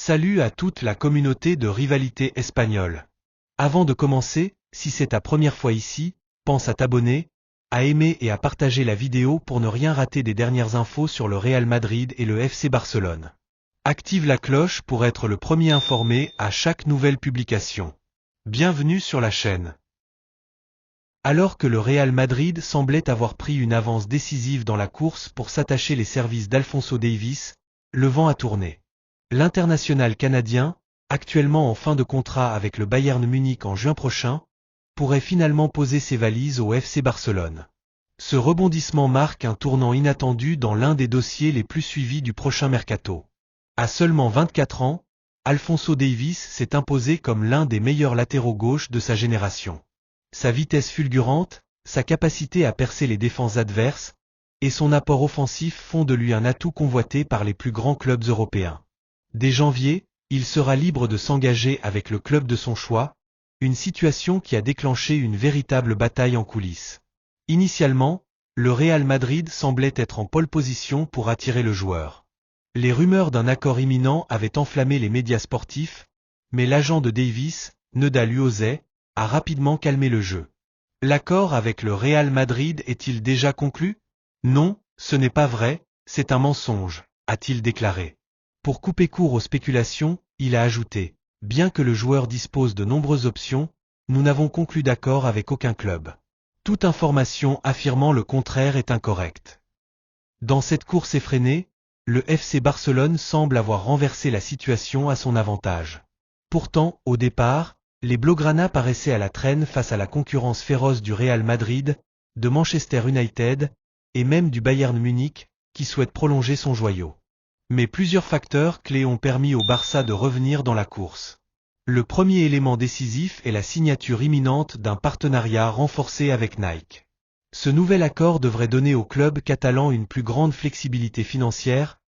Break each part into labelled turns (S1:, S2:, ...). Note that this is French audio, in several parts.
S1: Salut à toute la communauté de Rivalité Espagnole. Avant de commencer, si c'est ta première fois ici, pense à t'abonner, à aimer et à partager la vidéo pour ne rien rater des dernières infos sur le Real Madrid et le FC Barcelone. Active la cloche pour être le premier informé à chaque nouvelle publication. Bienvenue sur la chaîne. Alors que le Real Madrid semblait avoir pris une avance décisive dans la course pour s'attacher les services d'Alphonso Davies, le vent a tourné. L'international canadien, actuellement en fin de contrat avec le Bayern Munich en juin prochain, pourrait finalement poser ses valises au FC Barcelone. Ce rebondissement marque un tournant inattendu dans l'un des dossiers les plus suivis du prochain mercato. À seulement 24 ans, Alphonso Davies s'est imposé comme l'un des meilleurs latéraux gauche de sa génération. Sa vitesse fulgurante, sa capacité à percer les défenses adverses, et son apport offensif font de lui un atout convoité par les plus grands clubs européens. Dès janvier, il sera libre de s'engager avec le club de son choix, une situation qui a déclenché une véritable bataille en coulisses. Initialement, le Real Madrid semblait être en pole position pour attirer le joueur. Les rumeurs d'un accord imminent avaient enflammé les médias sportifs, mais l'agent de Davies, Nedal Uozé, a rapidement calmé le jeu. L'accord avec le Real Madrid est-il déjà conclu? Non, ce n'est pas vrai, c'est un mensonge, a-t-il déclaré. Pour couper court aux spéculations, il a ajouté « Bien que le joueur dispose de nombreuses options, nous n'avons conclu d'accord avec aucun club. Toute information affirmant le contraire est incorrecte. » Dans cette course effrénée, le FC Barcelone semble avoir renversé la situation à son avantage. Pourtant, au départ, les Blaugrana paraissaient à la traîne face à la concurrence féroce du Real Madrid, de Manchester United, et même du Bayern Munich, qui souhaite prolonger son joyau. Mais plusieurs facteurs clés ont permis au Barça de revenir dans la course. Le premier élément décisif est la signature imminente d'un partenariat renforcé avec Nike. Ce nouvel accord devrait donner au club catalan une plus grande flexibilité financière,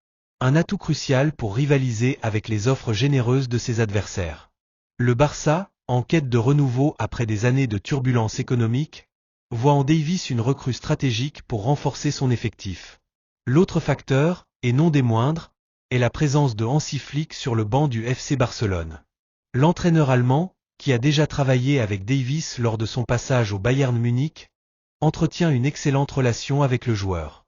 S1: un atout crucial pour rivaliser avec les offres généreuses de ses adversaires. Le Barça, en quête de renouveau après des années de turbulences économiques, voit en Davies une recrue stratégique pour renforcer son effectif. L'autre facteur, et non des moindres, est la présence de Hansi Flick sur le banc du FC Barcelone. L'entraîneur allemand, qui a déjà travaillé avec Davies lors de son passage au Bayern Munich, entretient une excellente relation avec le joueur.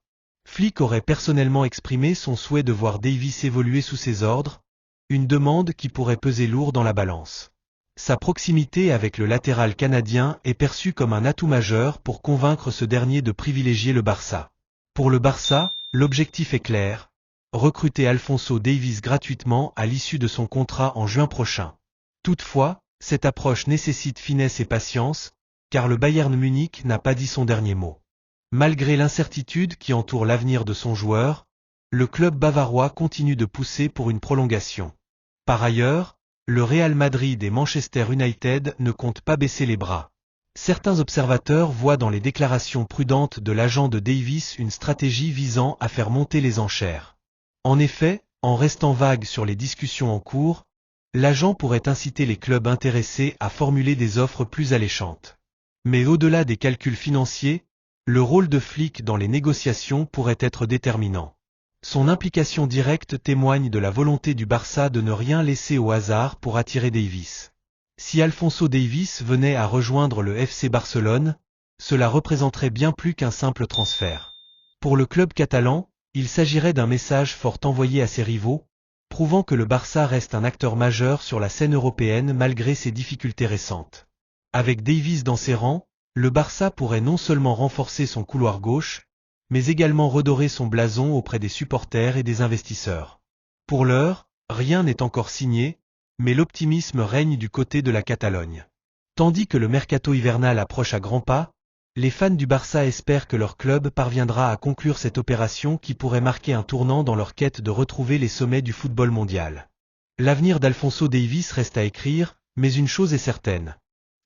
S1: Flick aurait personnellement exprimé son souhait de voir Davies évoluer sous ses ordres, une demande qui pourrait peser lourd dans la balance. Sa proximité avec le latéral canadien est perçue comme un atout majeur pour convaincre ce dernier de privilégier le Barça. Pour le Barça, l'objectif est clair: recruter Alphonso Davies gratuitement à l'issue de son contrat en juin prochain. Toutefois, cette approche nécessite finesse et patience, car le Bayern Munich n'a pas dit son dernier mot. Malgré l'incertitude qui entoure l'avenir de son joueur, le club bavarois continue de pousser pour une prolongation. Par ailleurs, le Real Madrid et Manchester United ne comptent pas baisser les bras. Certains observateurs voient dans les déclarations prudentes de l'agent de Davies une stratégie visant à faire monter les enchères. En effet, en restant vague sur les discussions en cours, l'agent pourrait inciter les clubs intéressés à formuler des offres plus alléchantes. Mais au-delà des calculs financiers, le rôle de Flick dans les négociations pourrait être déterminant. Son implication directe témoigne de la volonté du Barça de ne rien laisser au hasard pour attirer Davies. Si Alphonso Davies venait à rejoindre le FC Barcelone, cela représenterait bien plus qu'un simple transfert. Pour le club catalan, il s'agirait d'un message fort envoyé à ses rivaux, prouvant que le Barça reste un acteur majeur sur la scène européenne malgré ses difficultés récentes. Avec Davies dans ses rangs, le Barça pourrait non seulement renforcer son couloir gauche, mais également redorer son blason auprès des supporters et des investisseurs. Pour l'heure, rien n'est encore signé, mais l'optimisme règne du côté de la Catalogne. Tandis que le mercato hivernal approche à grands pas, les fans du Barça espèrent que leur club parviendra à conclure cette opération qui pourrait marquer un tournant dans leur quête de retrouver les sommets du football mondial. L'avenir d'Alphonso Davies reste à écrire, mais une chose est certaine.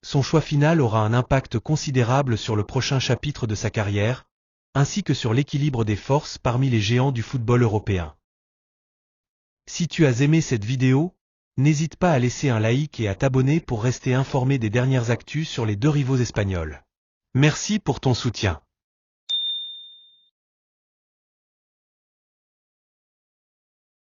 S1: Son choix final aura un impact considérable sur le prochain chapitre de sa carrière, ainsi que sur l'équilibre des forces parmi les géants du football européen. Si tu as aimé cette vidéo, n'hésite pas à laisser un like et à t'abonner pour rester informé des dernières actus sur les deux rivaux espagnols. Merci pour ton soutien.